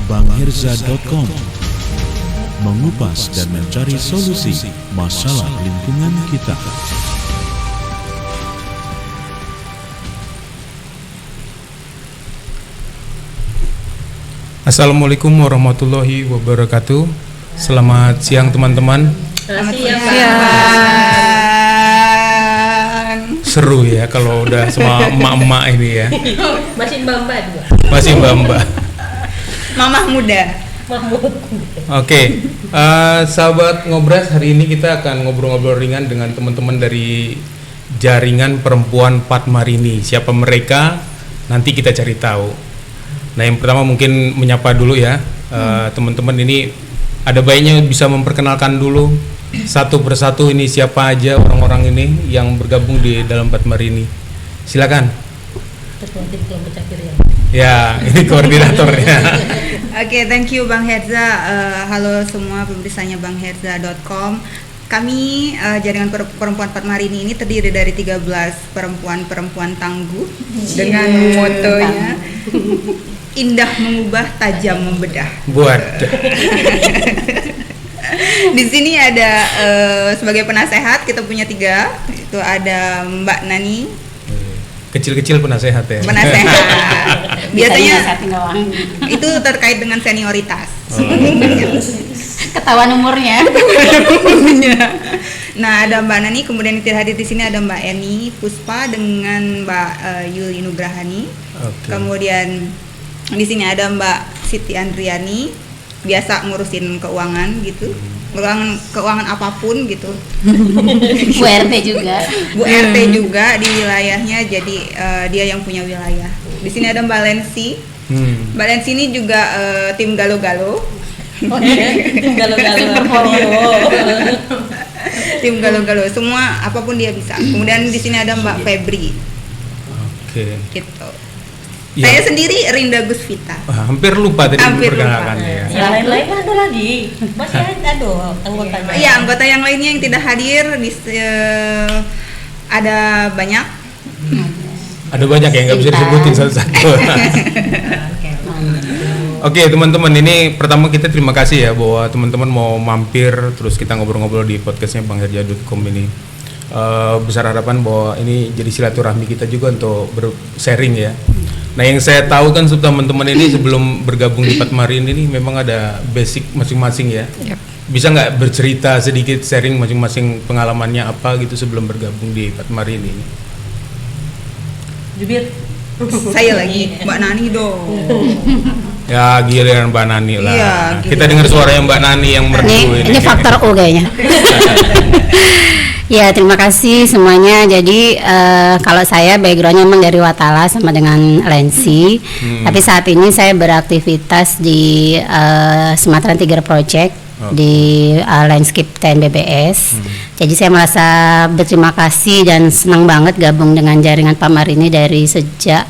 bangherza.com, mengupas dan mencari solusi masalah lingkungan kita. Assalamualaikum warahmatullahi wabarakatuh. Selamat siang teman-teman. Selamat siang. Seru ya kalau udah sama emak-emak ini ya. Masih mbak-mbak juga. Masih mbak-mbak. Mamah muda. Oke, sahabat Ngobras, hari ini kita akan ngobrol-ngobrol ringan dengan teman-teman dari Jaringan Perempuan Padmarini. Siapa mereka? Nanti kita cari tahu. Nah, yang pertama mungkin menyapa dulu ya, teman-teman ini ada baiknya bisa memperkenalkan dulu satu persatu ini siapa aja orang-orang ini yang bergabung di dalam Padmarini. Silakan. Ketua tim kelompok cakir ya. Ya, ini koordinatornya. Oke, thank you Bang Herza. Halo semua pemirsanya bangherza.com. Kami Jaringan Perempuan Padmarini ini terdiri dari 13 perempuan-perempuan tangguh dengan motonya indah mengubah, tajam membedah. Buat. Di sini ada sebagai penasehat kita punya 3. Itu ada Mbak Nani. Kecil-kecil penasehat ya. Penasehat. Biasanya itu terkait dengan senioritas. Ketahuan umurnya. Nah, ada Mbak Nani, kemudian yang tidak hadir di sini ada Mbak Eni Puspa dengan Mbak Yuli Nugrahani. Okay. Kemudian di sini ada Mbak Siti Andriani, biasa ngurusin keuangan gitu. Keuangan apapun gitu. Bu RT juga. Bu RT juga di wilayahnya, jadi dia yang punya wilayah. Di sini ada Mbak Lensi. Mbak Lensi ini juga tim galo-galo. Oh, tim galo-galo. Tim galo-galo, semua apapun dia bisa. Kemudian di sini ada Mbak Febri. Oke. Gitu. Ya. Saya sendiri Rinda Gusvita. Hampir lupa tadi memperkenalkan ya. Yang lain-lain ada lagi. Masih ada anggotanya. Iya, anggota yang lainnya yang tidak hadir ada banyak. Ada banyak yang nggak bisa disebutin satu-satu. Oke, teman-teman, ini pertama kita terima kasih ya bahwa teman-teman mau mampir terus kita ngobrol-ngobrol di podcastnya bangherza.com ini. Besar harapan bahwa ini jadi silaturahmi kita juga untuk sharing ya. Nah, yang saya tahu kan teman-teman ini sebelum bergabung di Padmarini ini memang ada basic masing-masing ya. Yep. Bisa nggak bercerita sedikit, sharing masing-masing pengalamannya apa gitu sebelum bergabung di Padmarini ini? Jubir. Saya lagi, Mbak Nani dong. Ya, giliran Mbak Nani lah. Iya, kita dengar suaranya Mbak Nani yang merdu ini. Ini faktor U kayaknya. Ya, terima kasih semuanya. Jadi kalau saya backgroundnya memang dari Watala sama dengan Lensi, tapi saat ini saya beraktivitas di Sumatera Tiger Project di Landscape TNBBS. Jadi saya merasa berterima kasih dan senang banget gabung dengan Jaringan Padmarini dari sejak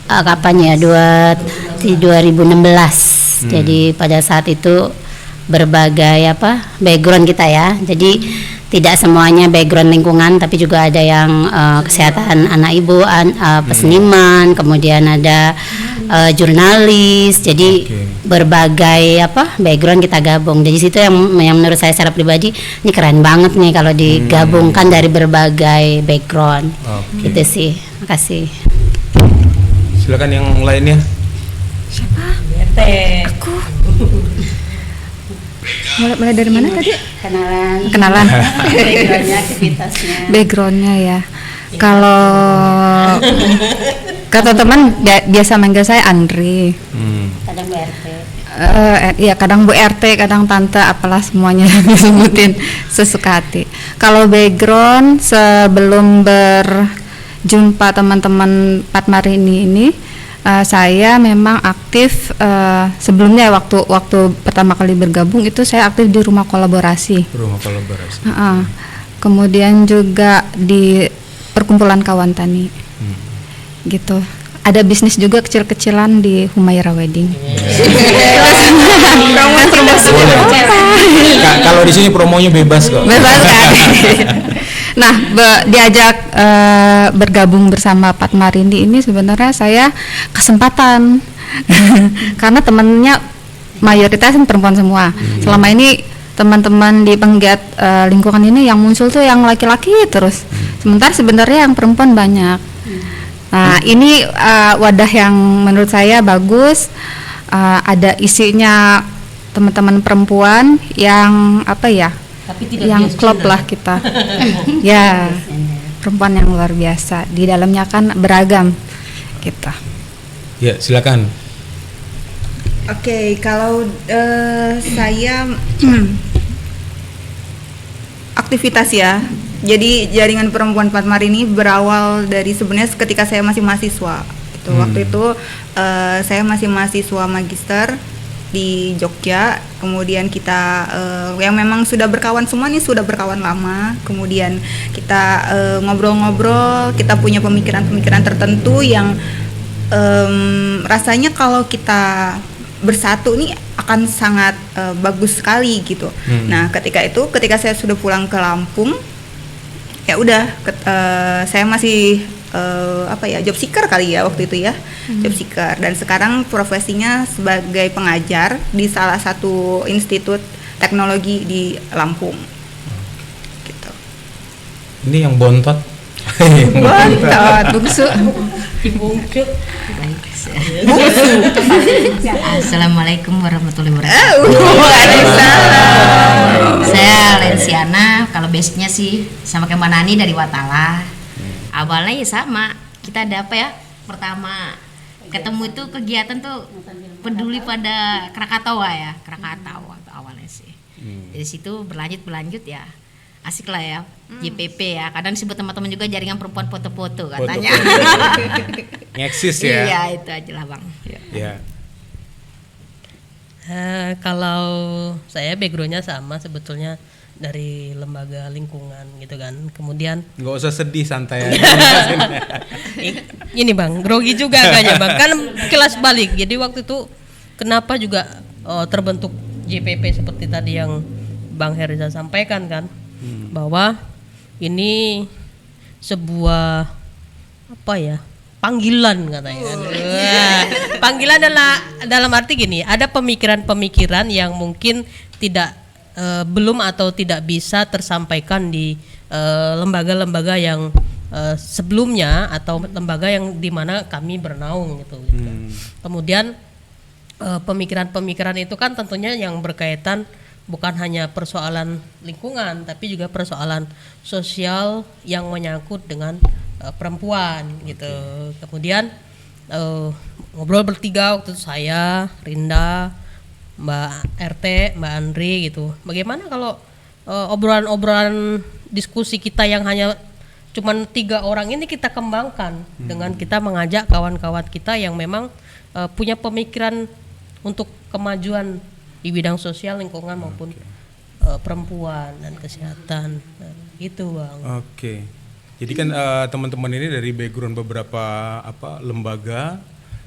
kapan ya, 2016. Jadi pada saat itu berbagai background kita ya. Jadi tidak semuanya background lingkungan, tapi juga ada yang kesehatan anak ibu, peseniman, kemudian ada jurnalis. Jadi berbagai background kita gabung. Jadi situ yang menurut saya secara pribadi ini keren banget nih kalau digabungkan dari berbagai background. Gitu sih. Makasih. Silakan yang lainnya. Siapa? RT. Aku. Mulai dari mana tadi? Kenalan. Backgroundnya, aktivitasnya. Backgroundnya ya. Kalau kata teman biasa manggil saya Andri. Kadang Bu RT. Iya, kadang Bu RT, kadang tante, apalah semuanya disebutin sesuka hati. Kalau background sebelum berjumpa teman-teman Padmarini ini, saya memang aktif sebelumnya waktu pertama kali bergabung itu saya aktif di rumah kolaborasi. Kemudian juga di perkumpulan kawan tani, gitu. Ada bisnis juga kecil-kecilan di Humaira Wedding. Kalau di sini promonya bebas kok. Bebas kan. Nah, diajak bergabung bersama Padmarini ini sebenarnya saya kesempatan karena temennya mayoritas kan perempuan semua. Selama ini teman-teman di penggiat lingkungan ini yang muncul tuh yang laki-laki terus. Sementara sebenarnya yang perempuan banyak. Nah, ini wadah yang menurut saya bagus. Ada isinya teman-teman perempuan yang apa ya? Tapi tidak yang bias klop gender. lah kita. Ya, perempuan yang luar biasa. Di dalamnya kan beragam gitu. Ya, silakan. Oke, kalau saya aktivitas ya. Jadi jaringan perempuan Patmar ini berawal dari sebenarnya ketika saya masih mahasiswa. Waktu itu saya masih mahasiswa magister di Jogja. Kemudian kita yang memang sudah berkawan semua nih, sudah berkawan lama. Kemudian kita ngobrol-ngobrol, kita punya pemikiran-pemikiran tertentu yang rasanya kalau kita bersatu nih akan sangat bagus sekali gitu. Nah, ketika saya sudah pulang ke Lampung, ya udah saya masih job seeker kali ya waktu itu ya, job seeker, dan sekarang profesinya sebagai pengajar di salah satu institut teknologi di Lampung. Gitu. Ini yang bontot. Bontot, bungsu. Bungsu. Assalamualaikum warahmatullahi wabarakatuh. Waalaikumsalam. Saya Lensiana, kalau basicnya sih sama kayak Manani dari Watala. Awalnya ya sama, kita ada apa ya? Pertama ketemu itu kegiatan tuh peduli pada Krakatau ya, Krakatau awalnya sih. Dari situ berlanjut ya. Asik lah ya, JPP ya. Kadang disebut teman-teman juga jaringan perempuan foto-foto katanya. Ngeksis ya. Iya, itu aja lah Bang. Ya. Kalau saya backgroundnya sama sebetulnya dari lembaga lingkungan gitu kan. Kemudian Nggak usah sedih, santai aja. ini Bang, grogi juga kayaknya Bang. Kan kelas balik. Jadi waktu itu kenapa juga terbentuk JPP seperti tadi yang Bang Herza sampaikan kan, bahwa ini sebuah apa ya, panggilan katanya kan. Panggilan dalam arti gini, ada pemikiran-pemikiran yang mungkin tidak belum atau tidak bisa tersampaikan di lembaga-lembaga yang sebelumnya atau lembaga yang dimana kami bernaung gitu. Kemudian pemikiran-pemikiran itu kan tentunya yang berkaitan bukan hanya persoalan lingkungan tapi juga persoalan sosial yang menyangkut dengan perempuan gitu. Kemudian ngobrol bertiga waktu itu, saya, Rinda, Mbak RT, Mbak Andri gitu. Bagaimana kalau obrolan-obrolan diskusi kita yang hanya cuman 3 orang ini kita kembangkan dengan kita mengajak kawan-kawan kita yang memang punya pemikiran untuk kemajuan di bidang sosial, lingkungan maupun perempuan dan kesehatan gitu Bang. Oke. Jadi kan teman-teman ini dari background beberapa lembaga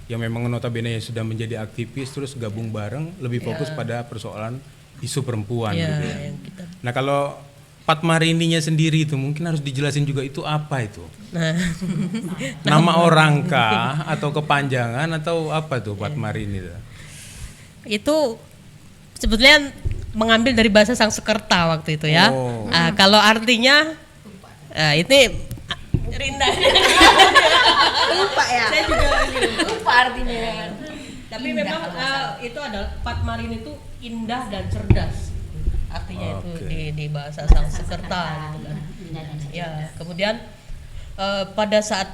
yang memang notabene sudah menjadi aktivis terus gabung bareng lebih fokus pada persoalan isu perempuan gitu ya. Nah, kalau Patmarininya sendiri itu mungkin harus dijelasin juga itu apa itu? Nama orang kah atau kepanjangan atau apa tuh Patmarini itu? Itu sebetulnya mengambil dari bahasa Sanskerta waktu itu ya. Kalau artinya ini Rinda. Lupa ya. Saya juga lupa artinya. Tapi memang itu adalah Patmarini itu indah dan cerdas. Artinya itu di bahasa Sanskerta gitu kan. Ya, kemudian pada saat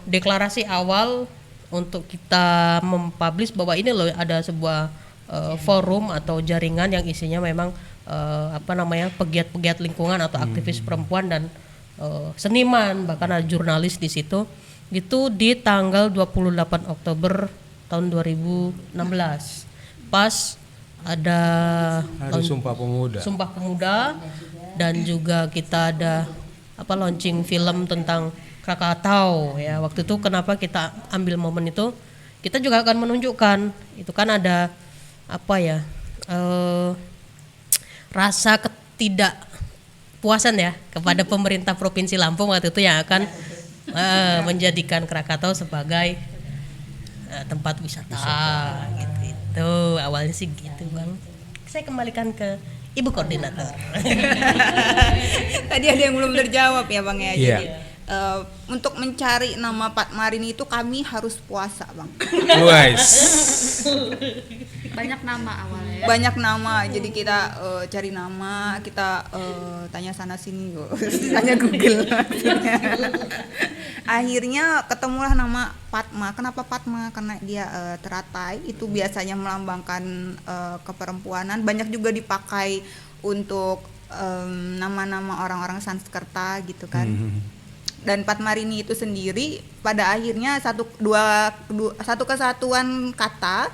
deklarasi awal untuk kita mempublish bahwa ini loh ada sebuah forum atau jaringan yang isinya memang pegiat-pegiat lingkungan atau aktivis perempuan dan seniman, bahkan ada jurnalis di situ. Itu di tanggal 28 Oktober tahun 2016. Pas ada Hari Sumpah Pemuda dan juga kita ada launching film tentang Krakatau ya. Waktu itu kenapa kita ambil momen itu? Kita juga akan menunjukkan itu kan ada rasa ketidakpuasan ya kepada pemerintah Provinsi Lampung waktu itu yang akan menjadikan Krakatau sebagai tempat wisata gitu. Tuh awalnya sih gitu Bang. Saya kembalikan ke Ibu Koordinator. Tadi ada yang belum terjawab ya Bang ya. Iya. Jadi untuk mencari nama Padmarini itu kami harus puasa Bang. Guys. Banyak nama awalnya. Banyak nama, jadi kita cari nama, kita tanya sana sini, tanya Google. Akhirnya ketemulah nama Padma. Kenapa Padma? Karena dia teratai, itu biasanya melambangkan keperempuanan. Banyak juga dipakai untuk nama-nama orang-orang Sanskerta gitu kan. Dan Padmarini itu sendiri pada akhirnya satu kesatuan kata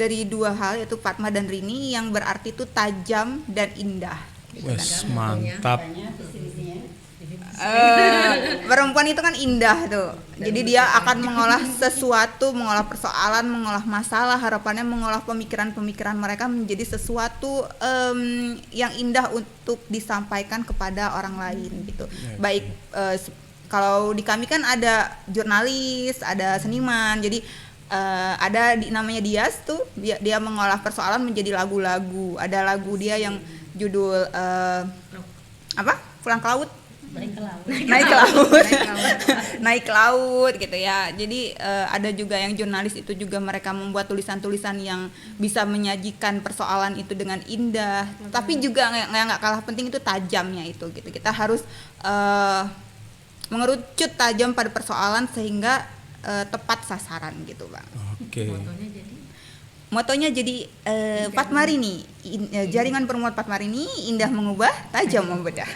dari dua hal, yaitu Padma dan Rini, yang berarti itu tajam dan indah. Wes, mantap. Perempuan itu kan indah tuh, jadi dia akan mengolah sesuatu, mengolah persoalan, mengolah masalah, harapannya mengolah pemikiran-pemikiran mereka menjadi sesuatu yang indah untuk disampaikan kepada orang lain gitu. Baik kalau di kami kan ada jurnalis, ada seniman, jadi ada namanya Dias tuh, dia mengolah persoalan menjadi lagu-lagu. Ada lagu dia yang judul Pulang ke Laut. Naik ke laut gitu ya. Jadi ada juga yang jurnalis itu juga mereka membuat tulisan-tulisan yang bisa menyajikan persoalan itu dengan indah. Tapi juga nggak kalah penting itu tajamnya itu gitu. Kita harus mengerucut tajam pada persoalan sehingga tepat sasaran gitu Bang. Oke. Motonya jadi Padmarini, jaringan perempuan Padmarini, indah mengubah, tajam membedah.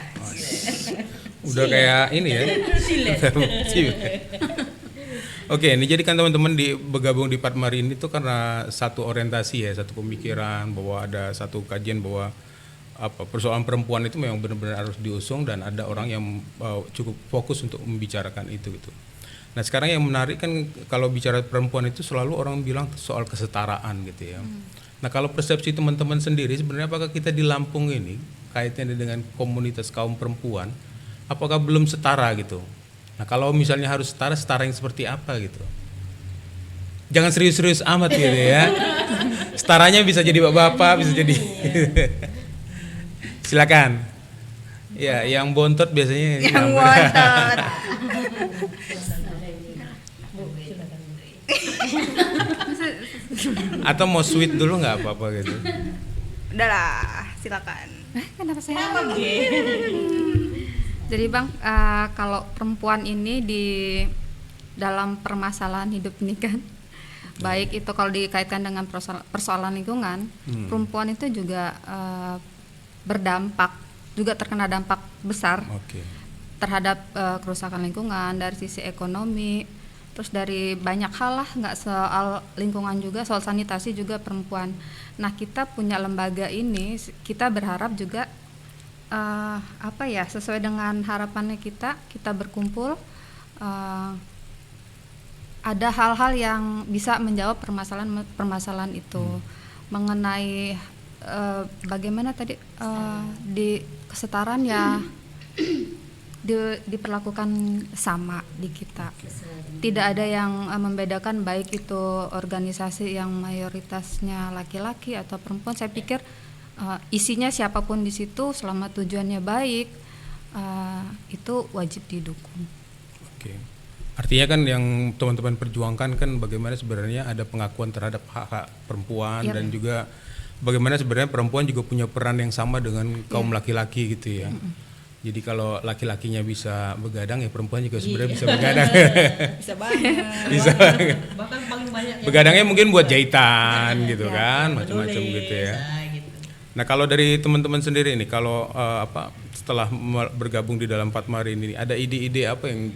Udah kayak ini ya. Oke, ini jadi kan teman-teman bergabung di Padmarini itu karena satu orientasi ya, satu pemikiran bahwa ada satu kajian bahwa persoalan perempuan itu memang benar-benar harus diusung dan ada orang yang cukup fokus untuk membicarakan itu gitu. Nah sekarang yang menarik kan kalau bicara perempuan itu selalu orang bilang soal kesetaraan gitu ya. Nah kalau persepsi teman-teman sendiri sebenarnya apakah kita di Lampung ini kaitannya dengan komunitas kaum perempuan apakah belum setara gitu? Nah kalau misalnya harus setara, setara yang seperti apa gitu? Jangan serius-serius amat gitu ya. Setaranya bisa jadi bapak-bapak, bisa jadi silakan. Ya, yang bontot biasanya. Yang bontot. Atau mau sweet dulu nggak apa-apa gitu? Udahlah, silakan. Kenapa saya? Jadi Bang, kalau perempuan ini di dalam permasalahan hidup ini kan, baik itu kalau dikaitkan dengan persoalan lingkungan, perempuan itu juga berdampak, juga terkena dampak besar terhadap kerusakan lingkungan dari sisi ekonomi, terus dari banyak hal lah, nggak soal lingkungan juga, soal sanitasi juga perempuan. Nah kita punya lembaga ini, kita berharap juga sesuai dengan harapannya kita berkumpul, ada hal-hal yang bisa menjawab permasalahan itu mengenai bagaimana tadi di kesetaraan ya diperlakukan sama di kita. Tidak ada yang membedakan baik itu organisasi yang mayoritasnya laki-laki atau perempuan. Saya pikir isinya siapapun di situ selama tujuannya baik itu wajib didukung. Oke. Artinya kan yang teman-teman perjuangkan kan bagaimana sebenarnya ada pengakuan terhadap hak-hak perempuan dan juga bagaimana sebenarnya perempuan juga punya peran yang sama dengan kaum laki-laki gitu ya. Jadi kalau laki-lakinya bisa begadang ya perempuan juga sebenarnya bisa begadang. Bisa banget. Bisa banget. Bahkan paling banyak Begadangnya mungkin buat jahitan gitu kan, macam-macam gitu ya. Nah kalau dari teman-teman sendiri nih, kalau setelah bergabung di dalam Padmarini ini, ada ide-ide apa yang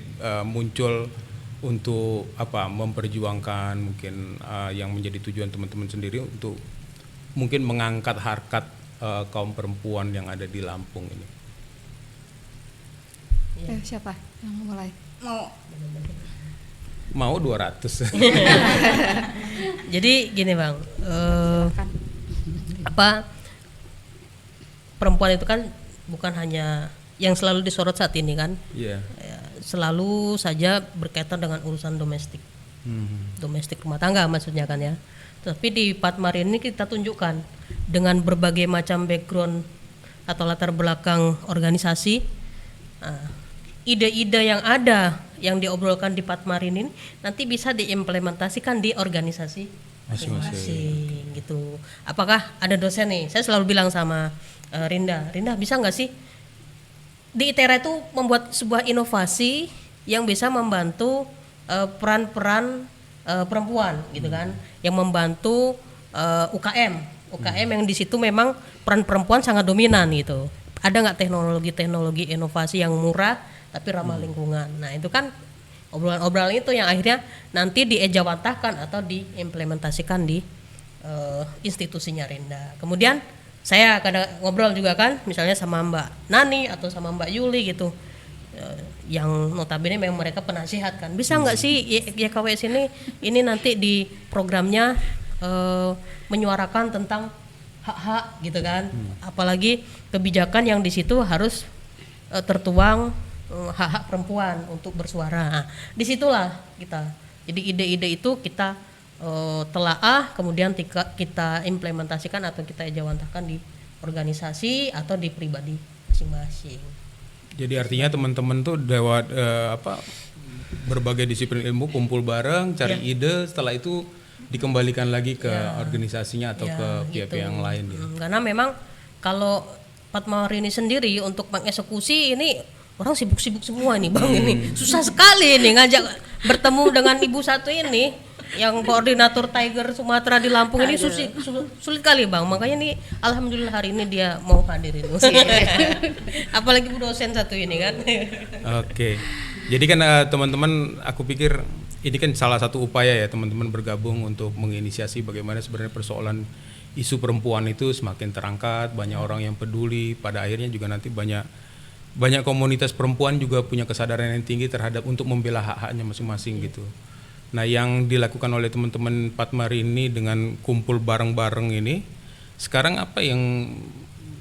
muncul untuk memperjuangkan mungkin yang menjadi tujuan teman-teman sendiri untuk mungkin mengangkat harkat kaum perempuan yang ada di Lampung ini? Siapa yang mulai? Mau 200. Jadi gini Bang, perempuan itu kan bukan hanya yang selalu disorot saat ini kan, Iya. selalu saja berkaitan dengan urusan domestik. domestik rumah tangga maksudnya kan ya. Tapi di Patmar ini kita tunjukkan dengan berbagai macam background atau latar belakang organisasi, ide-ide yang ada yang diobrolkan di Patmar ini nanti bisa diimplementasikan di organisasi masing-masing gitu. Apakah ada dosen nih? Saya selalu bilang sama Rinda bisa nggak sih di ITERA itu membuat sebuah inovasi yang bisa membantu peran-peran perempuan gitu kan, yang membantu UKM yang di situ memang peran perempuan sangat dominan gitu. Ada nggak teknologi inovasi yang murah tapi ramah lingkungan? Nah itu kan obrolan itu yang akhirnya nanti diejawantahkan atau diimplementasikan di institusinya Rinda. Kemudian saya kadang ngobrol juga kan, misalnya sama Mbak Nani atau sama Mbak Yuli gitu, yang notabene memang mereka penasihat kan, bisa nggak sih YKWS ini nanti di programnya menyuarakan tentang hak-hak gitu kan, apalagi kebijakan yang di situ harus tertuang hak-hak perempuan untuk bersuara. Nah, disitulah kita, jadi ide-ide itu kita telaah, kemudian kita implementasikan atau kita ejawantahkan di organisasi atau di pribadi masing-masing. Jadi artinya teman-teman tuh lewat berbagai disiplin ilmu kumpul bareng, cari ide, setelah itu dikembalikan lagi ke organisasinya atau ke pihak-pihak yang lain ya. Karena memang kalau Patmar ini sendiri untuk mengeksekusi ini orang sibuk-sibuk semua nih Bang, ini susah sekali nih ngajak bertemu dengan ibu satu ini yang koordinator Tiger Sumatera di Lampung ini sulit kali Bang, makanya nih alhamdulillah hari ini dia mau hadirin. Apalagi bu dosen satu ini kan. Oke. Jadi kan teman-teman, aku pikir ini kan salah satu upaya ya teman-teman bergabung untuk menginisiasi bagaimana sebenarnya persoalan isu perempuan itu semakin terangkat, banyak orang yang peduli, pada akhirnya juga nanti banyak komunitas perempuan juga punya kesadaran yang tinggi terhadap untuk membela hak-haknya masing-masing gitu. Nah, yang dilakukan oleh teman-teman Patmar ini dengan kumpul bareng-bareng ini, sekarang apa yang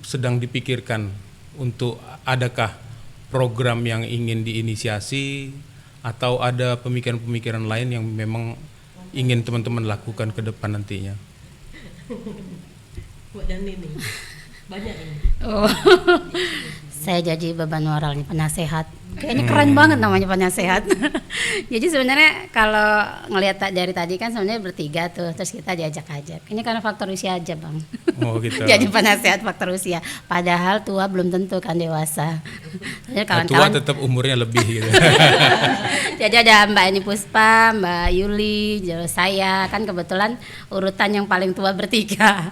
sedang dipikirkan untuk, adakah program yang ingin diinisiasi atau ada pemikiran-pemikiran lain yang memang ingin teman-teman lakukan ke depan nantinya? Buat dan ini banyak ini. Saya jadi beban moral nih, penasehat. Kayaknya keren banget namanya penasehat. Jadi sebenarnya kalau ngelihat dari tadi kan sebenarnya bertiga tuh, terus kita diajak-ajak. Ini karena faktor usia aja Bang. Oh gitu. Jadi penasehat faktor usia. Padahal tua belum tentu kan dewasa. Jadi tua tetap umurnya lebih gitu. Jadi ada Mbak Eni Puspa, Mbak Yuli, saya kan kebetulan urutan yang paling tua bertiga.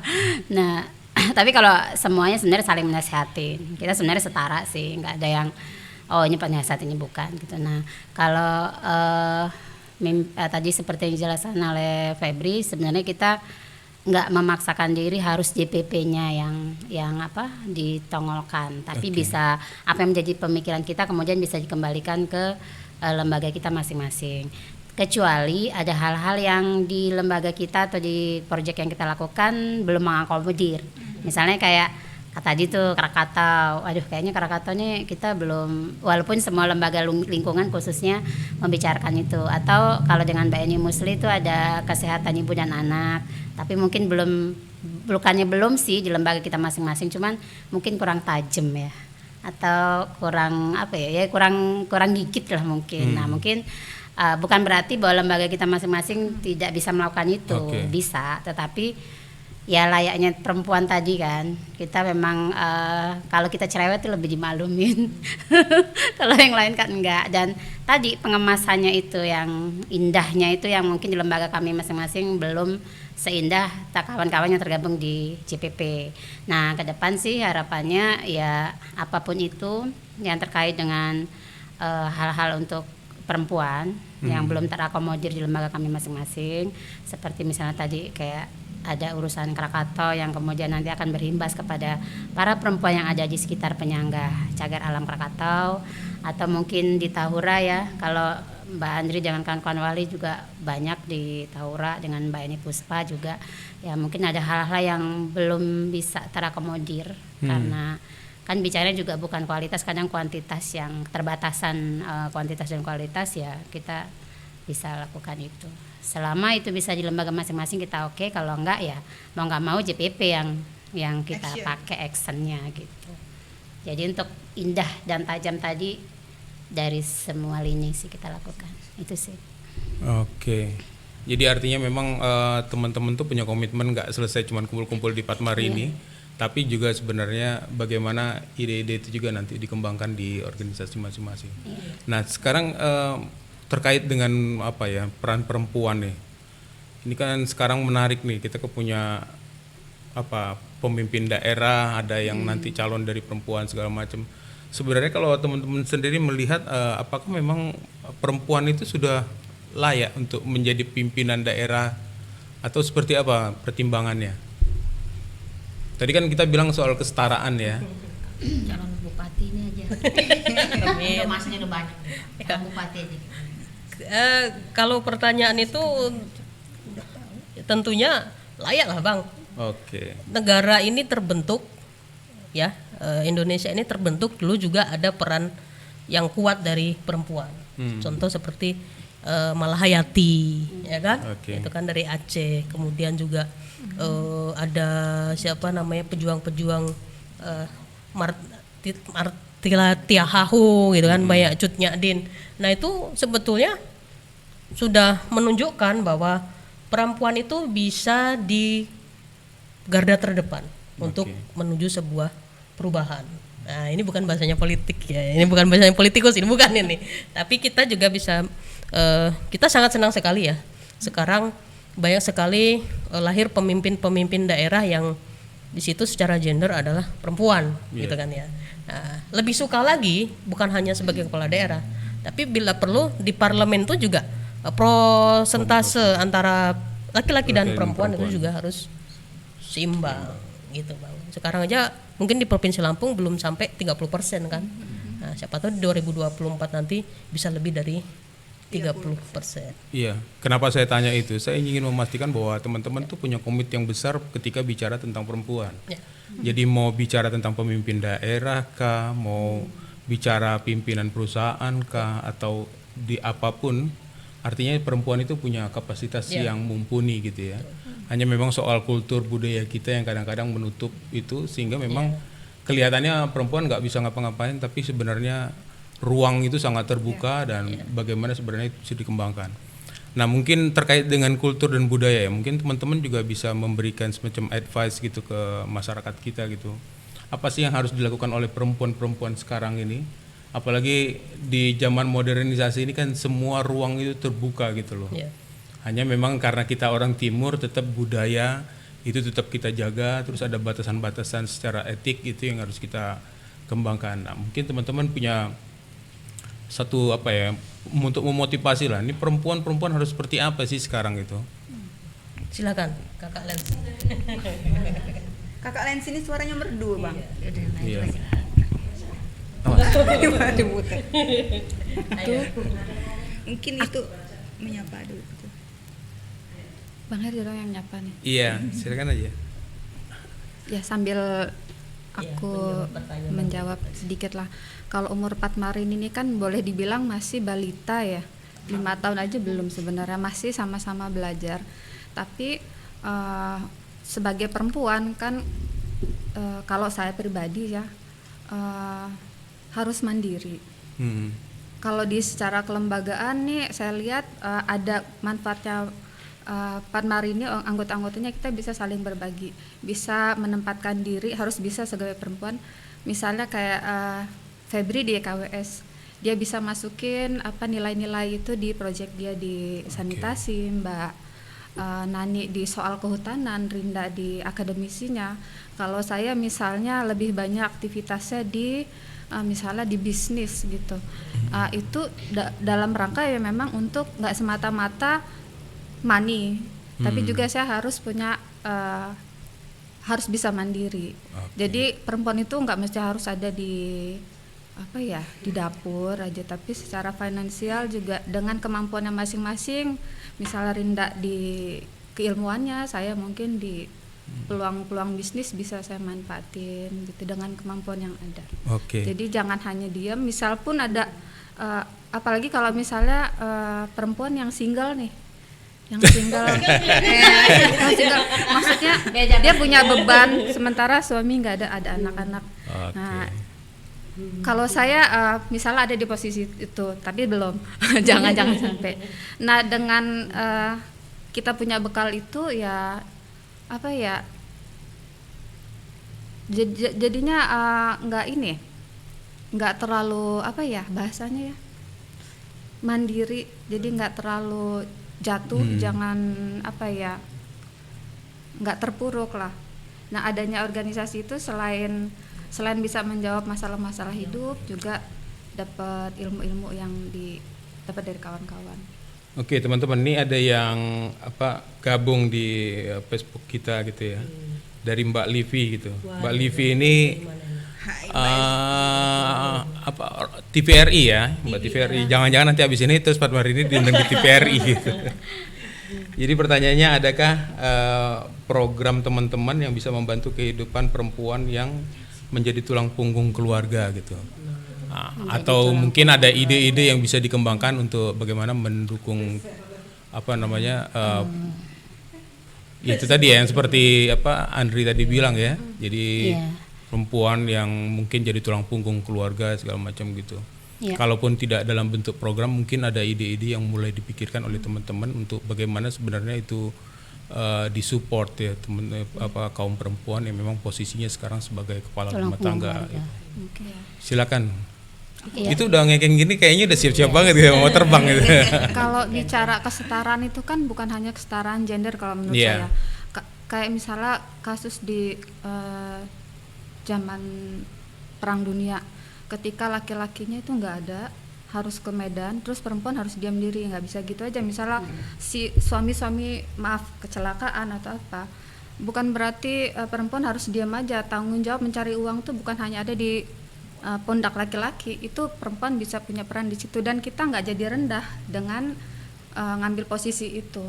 Nah, tapi kalau semuanya sebenarnya saling menasihatin. Kita sebenarnya setara sih, nggak ada yang oh ini penasihat ini bukan gitu. Nah kalau tadi seperti yang dijelaskan oleh Febri, sebenarnya kita nggak memaksakan diri harus JPP-nya yang ditongolkan, tapi bisa apa yang menjadi pemikiran kita kemudian bisa dikembalikan ke lembaga kita masing-masing. Kecuali ada hal-hal yang di lembaga kita atau di proyek yang kita lakukan belum mengakomodir. Misalnya kayak tadi tuh Krakatau, kayaknya Krakatau nih kita belum, walaupun semua lembaga lingkungan khususnya membicarakan itu. Atau kalau dengan Mbak Eni Musli itu ada kesehatan ibu dan anak, tapi mungkin bukannya belum sih di lembaga kita masing-masing, cuman mungkin kurang tajam ya, atau kurang kurang gigit lah mungkin. Nah mungkin bukan berarti bahwa lembaga kita masing-masing tidak bisa melakukan itu, bisa, tetapi ya layaknya perempuan tadi kan, kita memang kalau kita cerewet itu lebih dimaklumin. Kalau yang lain kan enggak. Dan tadi pengemasannya itu yang indahnya itu yang mungkin di lembaga kami masing-masing belum seindah kawan-kawan yang tergabung di JPP. Nah ke depan sih harapannya ya apapun itu yang terkait dengan hal-hal untuk perempuan yang belum terakomodir di lembaga kami masing-masing, seperti misalnya tadi kayak ada urusan Krakatau yang kemudian nanti akan berimbas kepada para perempuan yang ada di sekitar penyangga cagar alam Krakatau, atau mungkin di Tahura ya, kalau Mbak Andri dengan kawan-kawan wali juga banyak di Tahura dengan Mbak Eni Puspa juga ya, mungkin ada hal-hal yang belum bisa terakomodir karena kan bicaranya juga bukan kualitas, kadang kuantitas, yang keterbatasan kuantitas dan kualitas ya kita bisa lakukan itu. Selama itu bisa di lembaga masing-masing kita oke, kalau enggak ya mau nggak mau JPP yang kita Action. pakai actionnya gitu. Jadi untuk indah dan tajam tadi dari semua lini sih kita lakukan itu sih. Oke. Jadi artinya memang teman-teman tuh punya komitmen nggak selesai cuman kumpul-kumpul di Padmarini, tapi juga sebenarnya bagaimana ide-ide itu juga nanti dikembangkan di organisasi masing-masing. Nah sekarang terkait dengan apa ya peran perempuan nih, ini kan sekarang menarik nih, kita punya apa pemimpin daerah, ada yang nanti calon dari perempuan segala macam. Sebenarnya kalau teman-teman sendiri melihat apakah memang perempuan itu sudah layak untuk menjadi pimpinan daerah atau seperti apa pertimbangannya? Tadi kan kita bilang soal kesetaraan ya. Calon bupati ini aja. Udah masanya udah banyak. Calon bupati aja. Kalau pertanyaan itu tentunya layak lah Bang. Oke. Negara ini terbentuk ya, Indonesia ini terbentuk dulu juga ada peran yang kuat dari perempuan. Contoh seperti Malahayati ya kan, Oke. itu kan dari Aceh. Kemudian juga ada siapa namanya pejuang-pejuang Martila Tiahahu gitu kan, banyak Cut Nyadin. Nah itu sebetulnya sudah menunjukkan bahwa perempuan itu bisa di garda terdepan untuk menuju sebuah perubahan. Nah ini bukan bahasanya politik ya, ini bukan bahasanya politikus, ini bukan ini. Tapi kita juga bisa, kita sangat senang sekali ya. Sekarang banyak sekali lahir pemimpin-pemimpin daerah yang di situ secara gender adalah perempuan, gitu kan ya. Nah, lebih suka lagi bukan hanya sebagai kepala daerah, tapi bila perlu di parlemen itu juga prosentase antara laki-laki dan perempuan itu juga harus seimbang gitu Bang. Sekarang aja mungkin di Provinsi Lampung belum sampai 30% kan. Nah, siapa tahu di 2024 nanti bisa lebih dari 30%. Iya, kenapa saya tanya itu? Saya ingin memastikan bahwa teman-teman tuh punya komit yang besar ketika bicara tentang perempuan. Ya. Jadi mau bicara tentang pemimpin daerah kah, mau bicara pimpinan perusahaan kah, atau di apapun, artinya perempuan itu punya kapasitas yang mumpuni gitu ya. Hanya memang soal kultur budaya kita yang kadang-kadang menutup itu, sehingga memang kelihatannya perempuan nggak bisa ngapa-ngapain, tapi sebenarnya ruang itu sangat terbuka dan bagaimana sebenarnya itu bisa dikembangkan. Nah mungkin terkait dengan kultur dan budaya ya, mungkin teman-teman juga bisa memberikan semacam advice gitu ke masyarakat kita gitu. Apa sih yang harus dilakukan oleh perempuan-perempuan sekarang ini? Apalagi di zaman modernisasi ini kan semua ruang itu terbuka gitu loh. Hanya memang karena kita orang timur tetap budaya itu tetap kita jaga, terus ada batasan-batasan secara etik itu yang harus kita kembangkan. Nah, mungkin teman-teman punya satu apa ya untuk memotivasi lah. Ini perempuan-perempuan harus seperti apa sih sekarang itu? Silakan Kakak Lens. Kakak Lens ini suaranya merdu Bang. Iya. Mungkin itu menyapa dulu. Bang Herja dong yang nyapa nih. Iya, silakan aja. Ya sambil aku menjawab sedikit lah. Kalau umur Padmarini ini kan boleh dibilang masih balita ya, 5 tahun aja belum sebenarnya, masih sama-sama belajar. Tapi sebagai perempuan kan kalau saya pribadi ya harus mandiri. Kalau di secara kelembagaan nih saya lihat ada manfaatnya Padmarini, anggota-anggotanya kita bisa saling berbagi, bisa menempatkan diri, harus bisa sebagai perempuan. Misalnya kayak Febri di KWS, dia bisa masukin apa nilai-nilai itu di proyek dia di sanitasi, Mbak Nani di soal kehutanan, Rinda di akademisinya. Kalau saya misalnya lebih banyak aktivitasnya di misalnya di bisnis gitu. Itu dalam rangka ya memang untuk nggak semata-mata money, tapi juga saya harus punya harus bisa mandiri. Jadi perempuan itu nggak mesti harus ada di apa ya di dapur aja, tapi secara finansial juga dengan kemampuannya masing-masing. Misalnya Rinda di keilmuannya, saya mungkin di peluang-peluang bisnis bisa saya manfaatin gitu dengan kemampuan yang ada. Jadi jangan hanya diam. Misal pun ada Apalagi kalau misalnya perempuan yang single nih, yang single, yang single, maksudnya dia punya beban sementara suami nggak ada anak-anak. Nah, kalau saya misalnya ada di posisi itu, tapi belum, jangan sampai. Nah, dengan kita punya bekal itu ya apa ya? Jadinya nggak terlalu apa ya bahasanya ya, mandiri, jadi nggak terlalu jatuh, jangan apa ya, nggak terpuruk lah. Nah, adanya organisasi itu selain bisa menjawab masalah-masalah hidup, juga dapat ilmu-ilmu yang dapat dari kawan-kawan. Oke, teman-teman, ini ada yang gabung di Facebook kita gitu ya, dari Mbak Livi gitu. Mbak Livi ini TVRI ya, Mbak TVRI. Jangan-jangan nanti habis ini terus Pak Marini diundang di TVRI gitu. Jadi pertanyaannya, adakah program teman-teman yang bisa membantu kehidupan perempuan yang menjadi tulang punggung keluarga gitu? Atau mungkin ada ide-ide yang bisa dikembangkan untuk bagaimana mendukung itu tadi ya, yang seperti Andri tadi bilang ya. Jadi perempuan yang mungkin jadi tulang punggung keluarga segala macam gitu. Kalaupun tidak dalam bentuk program, mungkin ada ide-ide yang mulai dipikirkan oleh teman-teman untuk bagaimana sebenarnya itu disupport ya kaum perempuan yang memang posisinya sekarang sebagai kepala rumah tangga. Gitu. Silakan. Itu udah ngekeng gini kayaknya udah siap-siap banget ya mau terbang gitu. Kalau bicara kesetaraan itu kan bukan hanya kesetaraan gender kalau menurut saya. Kayak misalnya kasus di zaman Perang Dunia, ketika laki-lakinya itu nggak ada, harus ke medan, terus perempuan harus diam diri, nggak bisa gitu aja. Misalnya si suami kecelakaan atau apa, bukan berarti perempuan harus diam aja. Tanggung jawab mencari uang tuh bukan hanya ada di pundak laki-laki, itu perempuan bisa punya peran di situ, dan kita nggak jadi rendah dengan ngambil posisi itu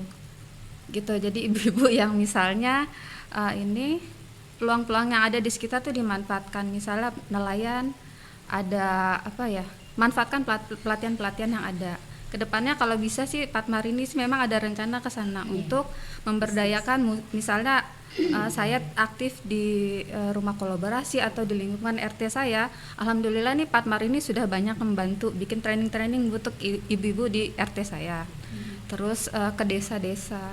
gitu. Jadi ibu-ibu yang misalnya ini peluang-peluang yang ada di sekitar tuh dimanfaatkan, misalnya nelayan, ada manfaatkan pelatihan-pelatihan yang ada. Kedepannya kalau bisa sih Pak Marini memang ada rencana ke sana untuk memberdayakan, misalnya saya aktif di rumah kolaborasi atau di lingkungan RT saya. Alhamdulillah nih Pak Marini sudah banyak membantu bikin training untuk ibu-ibu di RT saya. Terus ke desa-desa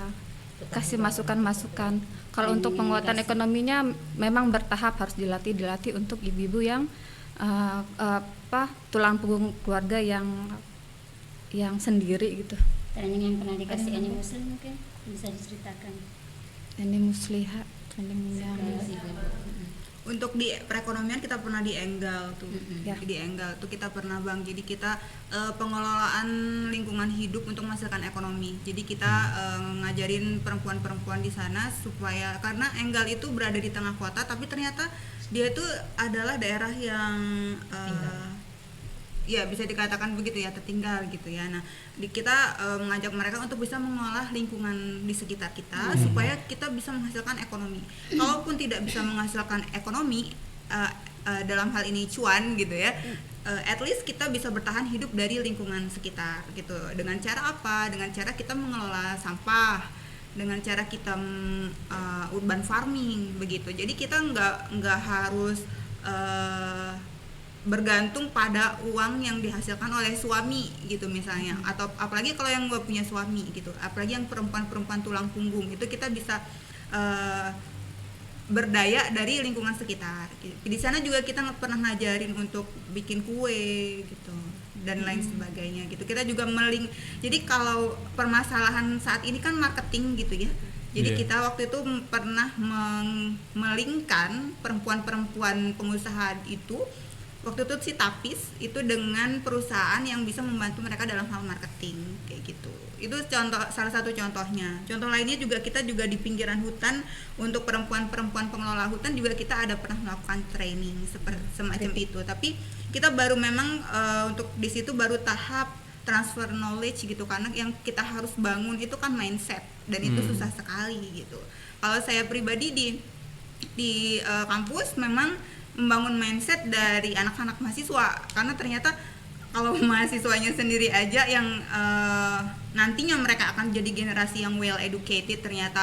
kasih masukan-masukan. Kalau untuk penguatan ekonominya memang bertahap, harus dilatih untuk ibu-ibu yang tulang punggung keluarga yang sendiri gitu. Training yang pernah dikasih Ani Muslim mungkin bisa diceritakan. Ani Musliha training yang untuk di perekonomian kita pernah di Enggal tuh. Di Enggal tuh kita pernah Bang. Jadi kita pengelolaan lingkungan hidup untuk menghasilkan ekonomi. Jadi kita ngajarin perempuan-perempuan di sana supaya, karena Enggal itu berada di tengah kota, tapi ternyata dia itu adalah daerah yang ya bisa dikatakan begitu ya, tertinggal gitu ya. Nah, kita mengajak mereka untuk bisa mengolah lingkungan di sekitar kita supaya kita bisa menghasilkan ekonomi. Kalaupun tidak bisa menghasilkan ekonomi dalam hal ini cuan gitu ya, at least kita bisa bertahan hidup dari lingkungan sekitar gitu. Dengan cara apa? Dengan cara kita mengelola sampah, dengan cara kita urban farming begitu. Jadi kita nggak harus bergantung pada uang yang dihasilkan oleh suami gitu misalnya, atau apalagi kalau yang nggak punya suami gitu, apalagi yang perempuan tulang punggung itu, kita bisa berdaya dari lingkungan sekitar. Di sana juga kita pernah ngajarin untuk bikin kue gitu dan lain sebagainya gitu. Kita juga jadi kalau permasalahan saat ini kan marketing gitu ya. Jadi kita waktu itu pernah melingkan perempuan-perempuan pengusaha itu, waktu itu si Tapis itu dengan perusahaan yang bisa membantu mereka dalam hal marketing kayak gitu. Itu salah satu contohnya. Contoh lainnya juga kita juga di pinggiran hutan untuk perempuan-perempuan pengelola hutan juga kita ada pernah melakukan training semacam itu. Tapi kita baru memang untuk di situ baru tahap transfer knowledge gitu, karena yang kita harus bangun itu kan mindset, dan itu susah sekali gitu. Kalau saya pribadi di kampus memang membangun mindset dari anak-anak mahasiswa, karena ternyata kalau mahasiswanya sendiri aja yang nantinya mereka akan jadi generasi yang well educated, ternyata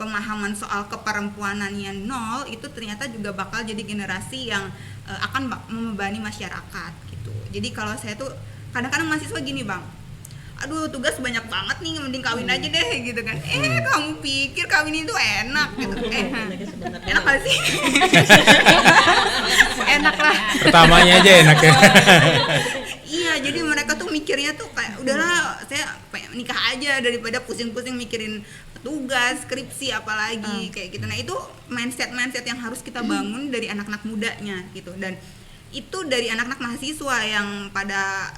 pemahaman soal keperempuanannya nol, itu ternyata juga bakal jadi generasi yang akan membebani masyarakat gitu. Jadi kalau saya tuh kadang-kadang mahasiswa gini Bang, aduh tugas banyak banget nih, mending kawin aja deh gitu kan. Kamu pikir kawin itu enak gitu. Enak gak sih? Enak lah. Pertamanya aja enak ya. Iya, jadi mereka tuh mikirnya tuh kayak udahlah saya nikah aja daripada pusing-pusing mikirin tugas, skripsi apalagi kayak gitu. Nah, itu mindset yang harus kita bangun dari anak-anak mudanya gitu. Dan itu dari anak-anak mahasiswa yang pada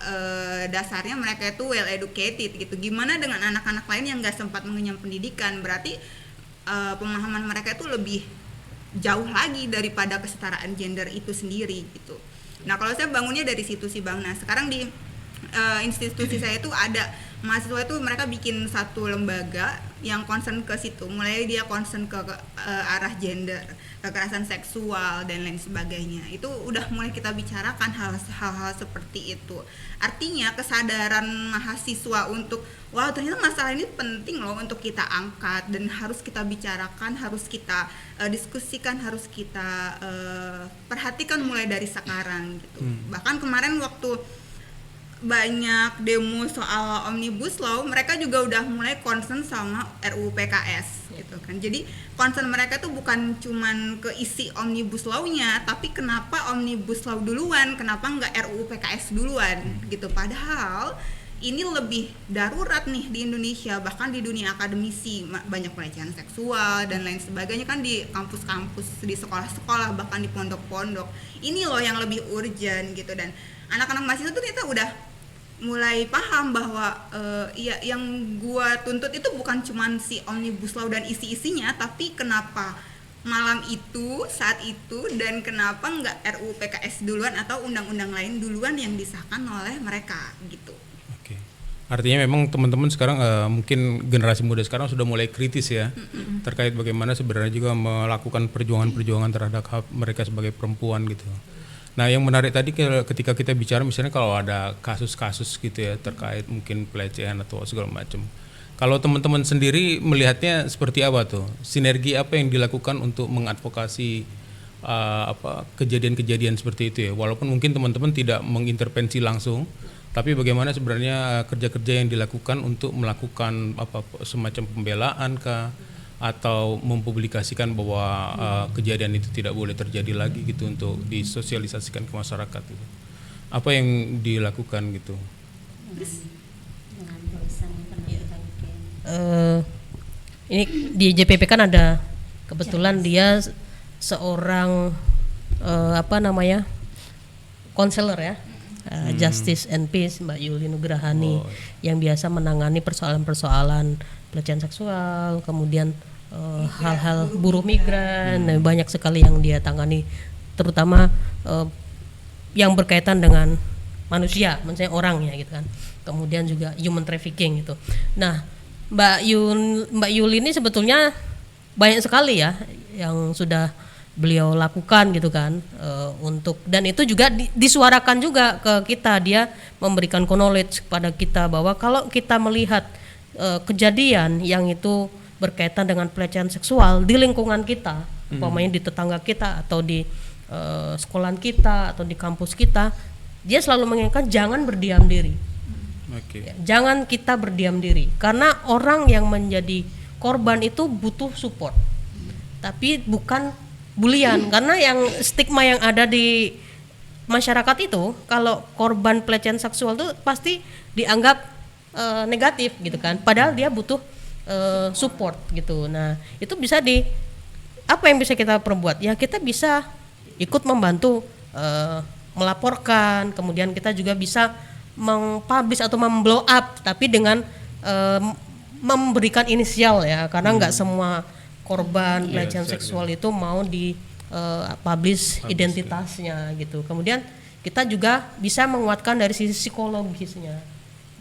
dasarnya mereka itu well educated gitu. Gimana dengan anak-anak lain yang nggak sempat mengenyam pendidikan? Berarti pemahaman mereka itu lebih jauh lagi daripada kesetaraan gender itu sendiri gitu. Nah, kalau saya bangunnya dari situ sih Bang. Nah, sekarang di institusi saya itu ada mahasiswa itu mereka bikin satu lembaga yang concern ke situ. Mulai dia concern ke arah gender, kekerasan seksual dan lain sebagainya. Itu udah mulai kita bicarakan hal-hal seperti itu. Artinya kesadaran mahasiswa untuk wah ternyata masalah ini penting loh untuk kita angkat dan harus kita bicarakan, harus kita diskusikan, harus kita perhatikan mulai dari sekarang gitu. Bahkan kemarin waktu banyak demo soal Omnibus Law, mereka juga udah mulai concern sama RUU PKS gitu kan. Jadi concern mereka tuh bukan cuman ke isi Omnibus Law-nya, tapi kenapa Omnibus Law duluan, kenapa nggak RUU PKS duluan gitu. Padahal ini lebih darurat nih di Indonesia, bahkan di dunia akademisi banyak pelecehan seksual dan lain sebagainya kan di kampus-kampus, di sekolah-sekolah, bahkan di pondok-pondok. Ini loh yang lebih urgent gitu. Dan anak-anak mahasiswa tuh ternyata udah mulai paham bahwa ya yang gua tuntut itu bukan cuman si Omnibus Law dan isi-isinya, tapi kenapa malam itu, saat itu, dan kenapa nggak RUU PKS duluan atau undang-undang lain duluan yang disahkan oleh mereka gitu. Oke. Artinya memang teman-teman sekarang mungkin generasi muda sekarang sudah mulai kritis ya terkait bagaimana sebenarnya juga melakukan perjuangan-perjuangan terhadap hak mereka sebagai perempuan gitu. Nah, yang menarik tadi ketika kita bicara misalnya kalau ada kasus-kasus gitu ya terkait mungkin pelecehan atau segala macam. Kalau teman-teman sendiri melihatnya seperti apa tuh? Sinergi apa yang dilakukan untuk mengadvokasi kejadian-kejadian seperti itu ya? Walaupun mungkin teman-teman tidak mengintervensi langsung, tapi bagaimana sebenarnya kerja-kerja yang dilakukan untuk melakukan semacam pembelaan kah? Atau mempublikasikan bahwa kejadian itu tidak boleh terjadi lagi gitu untuk disosialisasikan ke masyarakat gitu. Apa yang dilakukan gitu? Ini di JPP kan ada kebetulan dia seorang konselor ya, Justice and Peace, Mbak Yuli Nugrahani yang biasa menangani persoalan-persoalan pelecehan seksual, kemudian hal-hal buruh migran, banyak sekali yang dia tangani, terutama yang berkaitan dengan manusia, maksudnya orang ya gitu kan. Kemudian juga human trafficking gitu. Nah, Mbak Yuli ini sebetulnya banyak sekali ya yang sudah beliau lakukan gitu kan, untuk, dan itu juga disuarakan juga ke kita. Dia memberikan knowledge kepada kita bahwa kalau kita melihat kejadian yang itu berkaitan dengan pelecehan seksual di lingkungan kita, umpamanya di tetangga kita atau di sekolahan kita atau di kampus kita, dia selalu mengingatkan jangan berdiam diri. Ya, jangan kita berdiam diri, karena orang yang menjadi korban itu butuh support, tapi bukan bulian. Karena yang stigma yang ada di masyarakat itu, kalau korban pelecehan seksual itu pasti dianggap negatif gitu kan, padahal dia butuh support gitu. Nah, itu bisa apa yang bisa kita perbuat? Ya kita bisa ikut membantu melaporkan, kemudian kita juga bisa mengpublish atau memblow up, tapi dengan memberikan inisial ya, karena nggak semua korban pelecehan seksual itu mau publish identitasnya gitu. Kemudian kita juga bisa menguatkan dari sisi psikologisnya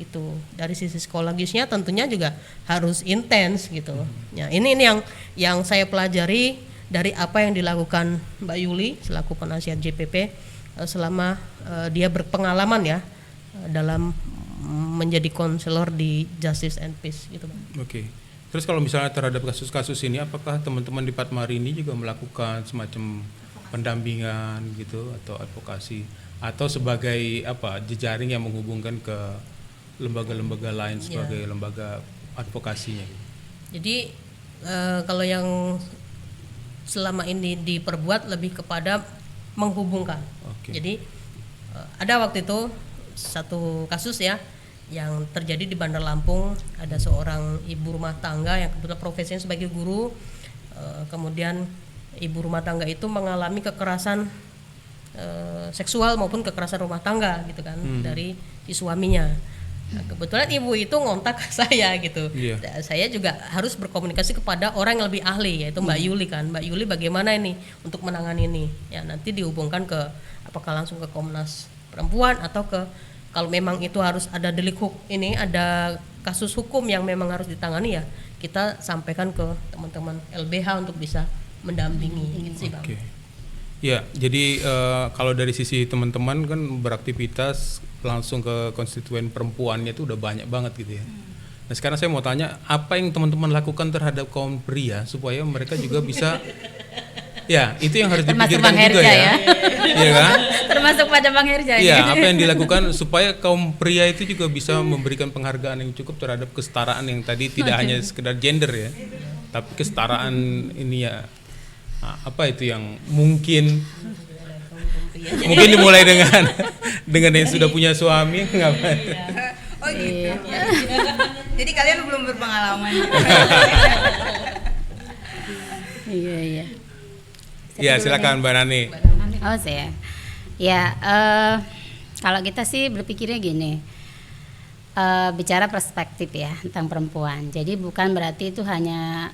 gitu. Dari sisi psikologisnya tentunya juga harus intens gitu. Ya, ini yang saya pelajari dari apa yang dilakukan Mbak Yuli selaku penasihat JPP selama dia berpengalaman ya dalam menjadi konselor di Justice and Peace gitu Bang. Oke. Terus kalau misalnya terhadap kasus-kasus ini, apakah teman-teman di Padmarini juga melakukan semacam pendampingan gitu atau advokasi atau sebagai jejaring yang menghubungkan ke lembaga-lembaga lain sebagai lembaga advokasinya? Jadi kalau yang selama ini diperbuat lebih kepada menghubungkan. Oke. Jadi ada waktu itu satu kasus ya yang terjadi di Bandar Lampung, ada seorang ibu rumah tangga yang kebetulan profesinya sebagai guru, kemudian ibu rumah tangga itu mengalami kekerasan seksual maupun kekerasan rumah tangga gitu kan dari si suaminya. Nah, kebetulan ibu itu ngontak ke saya gitu. Iya. Saya juga harus berkomunikasi kepada orang yang lebih ahli yaitu Mbak Yuli kan. Mbak Yuli bagaimana ini untuk menangani ini? Ya nanti dihubungkan ke apakah langsung ke Komnas Perempuan atau ke kalau memang itu harus ada delik ini ada kasus hukum yang memang harus ditangani ya kita sampaikan ke teman-teman LBH untuk bisa mendampingi gitu sih Bang. Oke. Ya, jadi kalau dari sisi teman-teman kan beraktivitas langsung ke konstituen perempuannya itu udah banyak banget gitu ya. Nah sekarang saya mau tanya, apa yang teman-teman lakukan terhadap kaum pria supaya mereka juga bisa, ya itu yang harus Termasuk dipikirkan Bang juga Herja ya, iya kan? Termasuk pada Bang Herja. Iya, apa yang dilakukan supaya kaum pria itu juga bisa memberikan penghargaan yang cukup terhadap kesetaraan yang tadi tidak hanya sekedar gender ya, tapi kesetaraan ini ya. Nah, apa itu yang mungkin dimulai dengan yang sudah punya suami ngapain? Oh gitu. Jadi kalian belum berpengalaman. Iya. Iya, silakan Mbak Nani. Oh saya, ya kalau kita sih berpikirnya gini, bicara perspektif ya tentang perempuan. Jadi bukan berarti itu hanya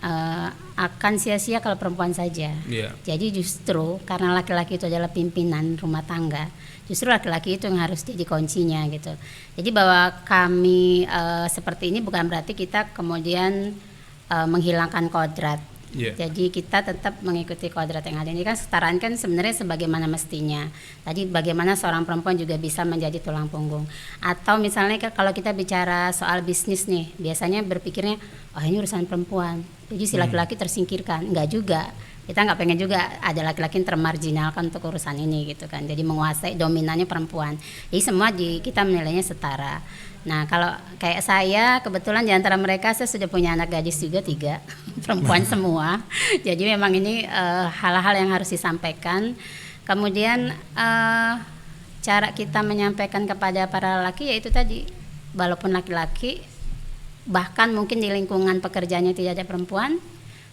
akan sia-sia kalau perempuan saja. Yeah. Jadi justru karena laki-laki itu adalah pimpinan rumah tangga, justru laki-laki itu yang harus jadi kuncinya gitu. Jadi bahwa kami seperti ini bukan berarti kita kemudian menghilangkan kodrat. Yeah. Jadi kita tetap mengikuti kodrat yang ada. Ini kan kesetaraan kan sebenarnya sebagaimana mestinya. Tadi bagaimana seorang perempuan juga bisa menjadi tulang punggung. Atau misalnya kalau kita bicara soal bisnis nih, biasanya berpikirnya, oh ini urusan perempuan, jadi si laki-laki tersingkirkan. Enggak juga. Kita nggak pengen juga ada laki-laki yang termarginalkan untuk urusan ini gitu kan. Jadi menguasai dominannya perempuan. Jadi semua kita menilainya setara. Nah kalau kayak saya kebetulan di antara mereka saya sudah punya anak gadis juga 3 perempuan semua. Jadi memang ini hal-hal yang harus disampaikan. Kemudian cara kita menyampaikan kepada para laki yaitu tadi, walaupun laki-laki bahkan mungkin di lingkungan pekerjaannya tidak ada perempuan,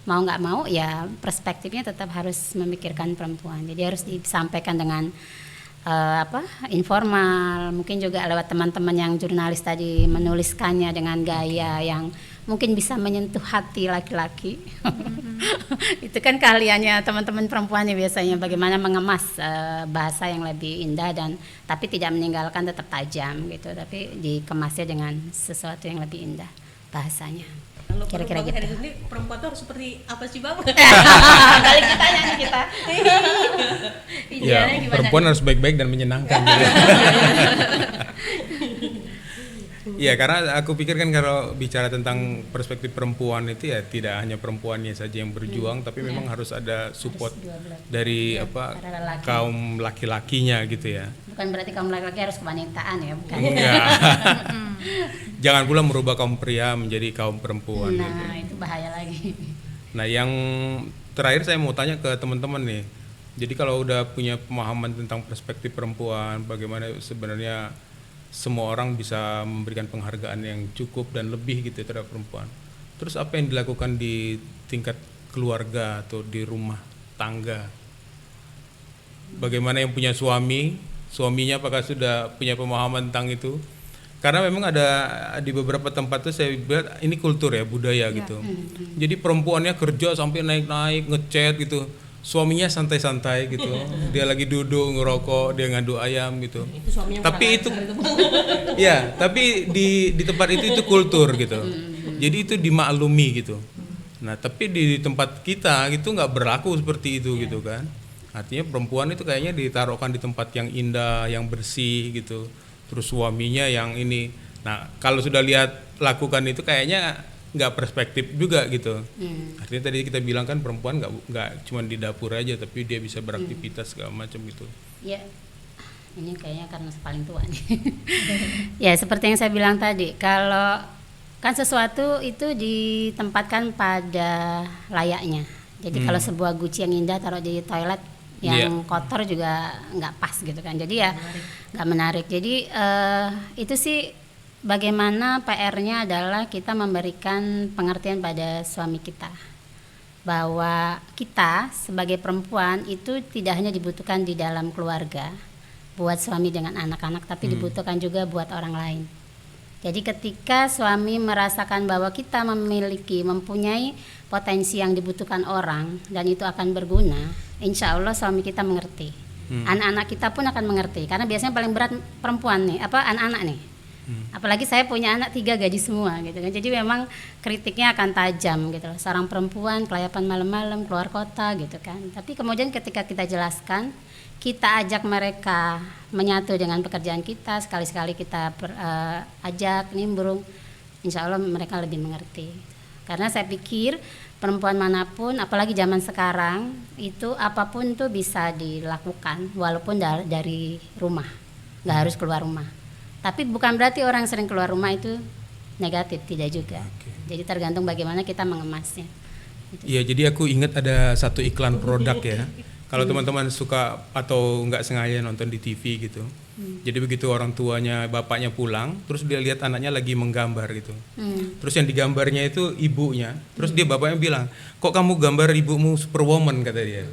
mau nggak mau ya perspektifnya tetap harus memikirkan perempuan. Jadi harus disampaikan dengan informal, mungkin juga lewat teman-teman yang jurnalis tadi menuliskannya dengan gaya yang mungkin bisa menyentuh hati laki-laki. Itu kan keahliannya teman-teman perempuannya biasanya, bagaimana mengemas bahasa yang lebih indah dan tapi tidak meninggalkan, tetap tajam gitu, tapi dikemasnya dengan sesuatu yang lebih indah bahasanya. Kalau Kira-kira Bang gitu. Heri ini perempuan tuh harus seperti apa sih Bang? Balik kita nyanyi kita. Ya, perempuan harus baik-baik dan menyenangkan. Iya, karena aku pikir kan kalau bicara tentang perspektif perempuan itu ya tidak hanya perempuannya saja yang berjuang, tapi memang harus ada support dari para lelaki. kaum laki-lakinya gitu ya. Bukan berarti kaum laki-laki harus kewanitaan ya, bukan. Enggak. Jangan pula merubah kaum pria menjadi kaum perempuan. Nah, Gitu. itu bahaya lagi. Nah, yang terakhir saya mau tanya ke teman-teman nih. Jadi kalau udah punya pemahaman tentang perspektif perempuan, bagaimana sebenarnya semua orang bisa memberikan penghargaan yang cukup dan lebih gitu terhadap perempuan. Terus apa yang dilakukan di tingkat keluarga atau di rumah tangga? Bagaimana yang punya suaminya apakah sudah punya pemahaman tentang itu? Karena memang ada di beberapa tempat tuh saya lihat ini kultur ya, budaya gitu. Jadi perempuannya kerja sampai naik-naik, ngechat gitu. Suaminya santai-santai gitu. Dia lagi duduk ngerokok, dia ngadu ayam gitu. Tapi itu ya, tapi di tempat itu kultur gitu. Jadi itu dimaklumi gitu. Nah, tapi di tempat kita gitu nggak berlaku seperti itu gitu kan. Artinya perempuan itu kayaknya ditaruhkan di tempat yang indah, yang bersih gitu. Terus suaminya yang ini. Nah, kalau sudah lihat lakukan itu kayaknya nggak perspektif juga gitu. Artinya tadi kita bilang kan perempuan nggak cuma di dapur aja, tapi dia bisa beraktivitas segala macam gitu. Ya, ini kayaknya karena paling tua nih. Ya, seperti yang saya bilang tadi, kalau kan sesuatu itu ditempatkan pada layaknya. Jadi kalau sebuah guci yang indah taruh di toilet yang kotor juga nggak pas gitu kan. Jadi ya nggak menarik. Jadi itu sih bagaimana PR-nya adalah kita memberikan pengertian pada suami kita bahwa kita sebagai perempuan itu tidak hanya dibutuhkan di dalam keluarga buat suami dengan anak-anak, tapi dibutuhkan juga buat orang lain. Jadi ketika suami merasakan bahwa kita mempunyai potensi yang dibutuhkan orang dan itu akan berguna, insya Allah suami kita mengerti. Anak-anak kita pun akan mengerti, karena biasanya paling berat perempuan nih, anak-anak nih. Apalagi saya punya anak 3 gadis semua gitu kan. Jadi memang kritiknya akan tajam gitu loh. Seorang perempuan kelayapan malam-malam keluar kota gitu kan. Tapi kemudian ketika kita jelaskan, kita ajak mereka menyatu dengan pekerjaan kita, sekali-sekali kita ajak nimbrung, insya Allah mereka lebih mengerti. Karena saya pikir perempuan manapun, apalagi zaman sekarang, itu apapun tuh bisa dilakukan walaupun dari rumah, nggak harus keluar rumah. Tapi bukan berarti orang sering keluar rumah itu negatif, tidak juga. Jadi tergantung bagaimana kita mengemasnya. Iya, jadi aku ingat ada satu iklan produk ya. Kalau teman-teman suka atau nggak sengaja nonton di TV gitu, jadi begitu orang tuanya, bapaknya pulang, terus dia lihat anaknya lagi menggambar gitu. Terus yang digambarnya itu ibunya, terus dia bapaknya bilang, kok kamu gambar ibumu superwoman, kata dia.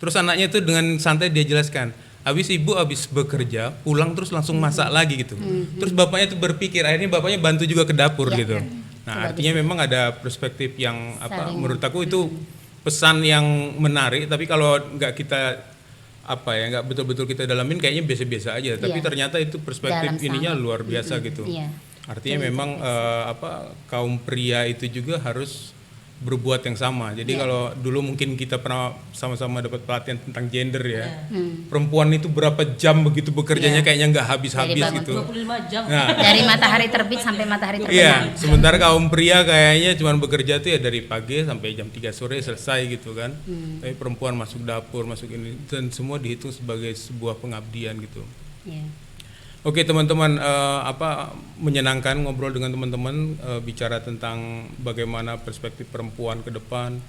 Terus anaknya itu dengan santai dia jelaskan, habis bekerja, pulang terus langsung masak lagi gitu. Terus bapaknya itu berpikir, akhirnya bapaknya bantu juga ke dapur gitu. Nah, artinya memang ada perspektif yang menurut aku itu pesan yang menarik, tapi kalau nggak kita nggak betul-betul kita dalamin kayaknya biasa-biasa aja, tapi ternyata itu perspektif ininya luar biasa gitu. Artinya memang kaum pria itu juga harus berbuat yang sama. Jadi kalau dulu mungkin kita pernah sama-sama dapat pelatihan tentang gender ya, perempuan itu berapa jam begitu bekerjanya kayaknya nggak habis-habis gitu. 25 jam. Nah, Dari matahari terbit sampai matahari terbenam. iya, sementara kaum pria kayaknya cuma bekerja tuh ya dari pagi sampai jam 3 sore selesai gitu kan. Tapi perempuan masuk dapur, masuk ini, dan semua dihitung sebagai sebuah pengabdian gitu. Oke teman-teman, menyenangkan ngobrol dengan teman-teman, bicara tentang bagaimana perspektif perempuan ke depan.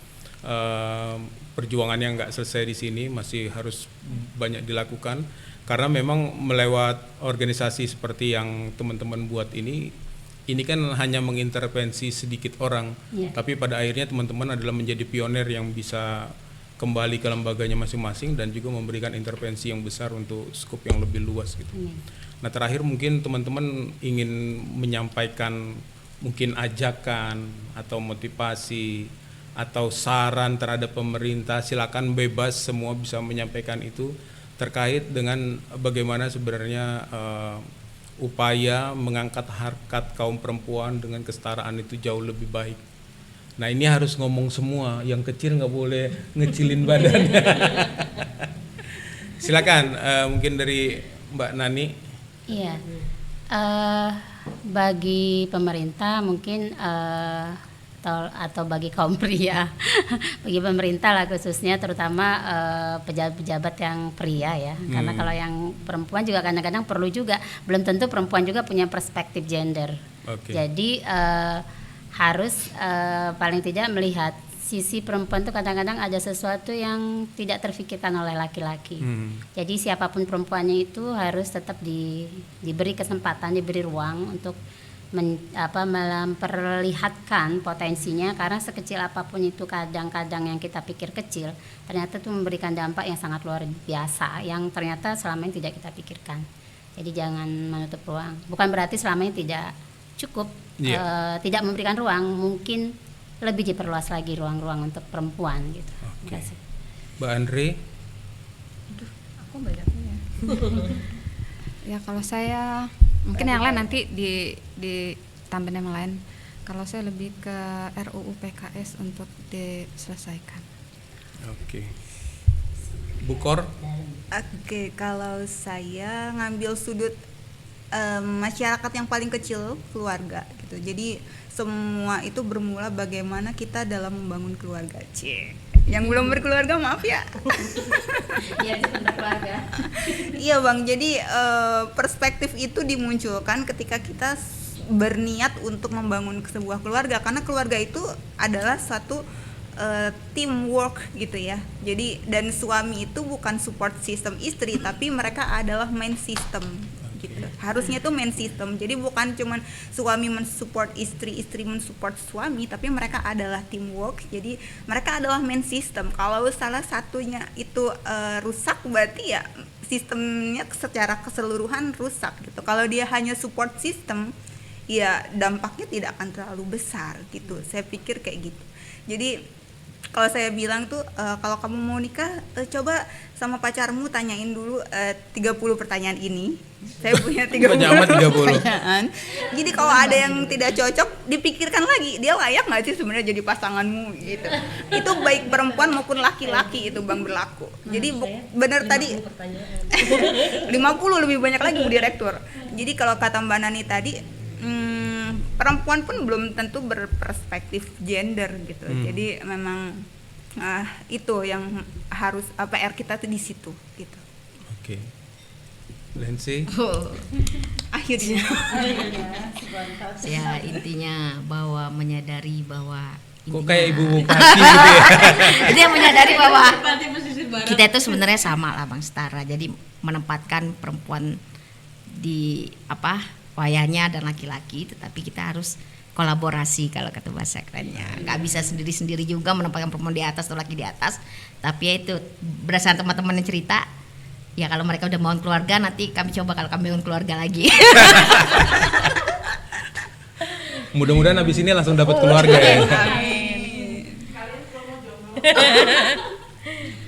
Perjuangan yang nggak selesai di sini, masih harus banyak dilakukan. Karena memang melewat organisasi seperti yang teman-teman buat ini kan hanya mengintervensi sedikit orang. Tapi pada akhirnya teman-teman adalah menjadi pionir yang bisa kembali ke lembaganya masing-masing dan juga memberikan intervensi yang besar untuk skop yang lebih luas gitu. Nah terakhir mungkin teman-teman ingin menyampaikan mungkin ajakan atau motivasi atau saran terhadap pemerintah, silakan bebas, semua bisa menyampaikan itu terkait dengan bagaimana sebenarnya upaya mengangkat harkat kaum perempuan dengan kesetaraan itu jauh lebih baik. Nah ini harus ngomong semua, yang kecil nggak boleh ngecilin badannya. Silakan mungkin dari Mbak Nani. Iya, bagi pemerintah mungkin atau bagi kaum pria, bagi pemerintah lah khususnya, terutama pejabat-pejabat yang pria ya, karena kalau yang perempuan juga kadang-kadang perlu juga, belum tentu perempuan juga punya perspektif gender. Jadi harus paling tidak melihat sisi perempuan itu kadang-kadang ada sesuatu yang tidak terfikirkan oleh laki-laki. Jadi siapapun perempuannya itu harus tetap diberi kesempatan, diberi ruang untuk memperlihatkan potensinya, karena sekecil apapun itu kadang-kadang yang kita pikir kecil ternyata itu memberikan dampak yang sangat luar biasa yang ternyata selama ini tidak kita pikirkan. Jadi jangan menutup ruang. Bukan berarti selama ini tidak cukup, tidak memberikan ruang, mungkin lebih diperluas lagi ruang-ruang untuk perempuan gitu. Terima kasih. Mbak Andre. Aku banyaknya. Ya kalau saya mungkin yang lain nanti ditambahin yang lain. Kalau saya lebih ke RUU PKS untuk diselesaikan. Bukor. Oke, kalau saya ngambil sudut masyarakat yang paling kecil, keluarga gitu. Jadi semua itu bermula bagaimana kita dalam membangun keluarga. Yang belum berkeluarga maaf ya. Iya, tentang keluarga. Iya Bang, jadi perspektif itu dimunculkan ketika kita berniat untuk membangun sebuah keluarga, karena keluarga itu adalah suatu teamwork gitu ya. Jadi dan suami itu bukan support system istri, tapi mereka adalah main system gitu. Harusnya itu main system. Jadi bukan cuman suami mensupport istri, istri mensupport suami, tapi mereka adalah teamwork. Jadi mereka adalah main system. Kalau salah satunya itu rusak, berarti ya sistemnya secara keseluruhan rusak gitu. Kalau dia hanya support system, ya dampaknya tidak akan terlalu besar gitu. Saya pikir kayak gitu. Jadi kalau saya bilang tuh kalau kamu mau nikah coba sama pacarmu tanyain dulu 30 pertanyaan ini. Saya punya 30 Banyak amat 30. pertanyaan. Jadi kalau ada yang tidak cocok, dipikirkan lagi, dia layak nggak sih sebenarnya jadi pasanganmu gitu. Itu baik perempuan maupun laki-laki itu Bang berlaku. Jadi benar tadi 50 lebih banyak lagi Bu Direktur. Jadi kalau kata Mbak Nani tadi perempuan pun belum tentu berperspektif gender gitu. Jadi memang itu yang harus PR kita tuh di situ gitu. Oke. Lensi. Akhirnya Ya intinya bahwa menyadari bahwa Kok kayak ibu bupati gitu ya? dia menyadari bahwa kita itu sebenarnya sama lah Bang, setara. Jadi menempatkan perempuan di wayahnya dan laki-laki, tetapi kita harus kolaborasi kalau kata bahasa kerennya. Nggak bisa sendiri-sendiri juga menempatkan perempuan di atas atau laki di atas. Tapi ya itu berdasarkan teman-teman yang cerita, ya kalau mereka udah bangun keluarga, nanti kami coba kalau kami bangun keluarga lagi. Mudah-mudahan habis ini langsung dapat keluarga ya.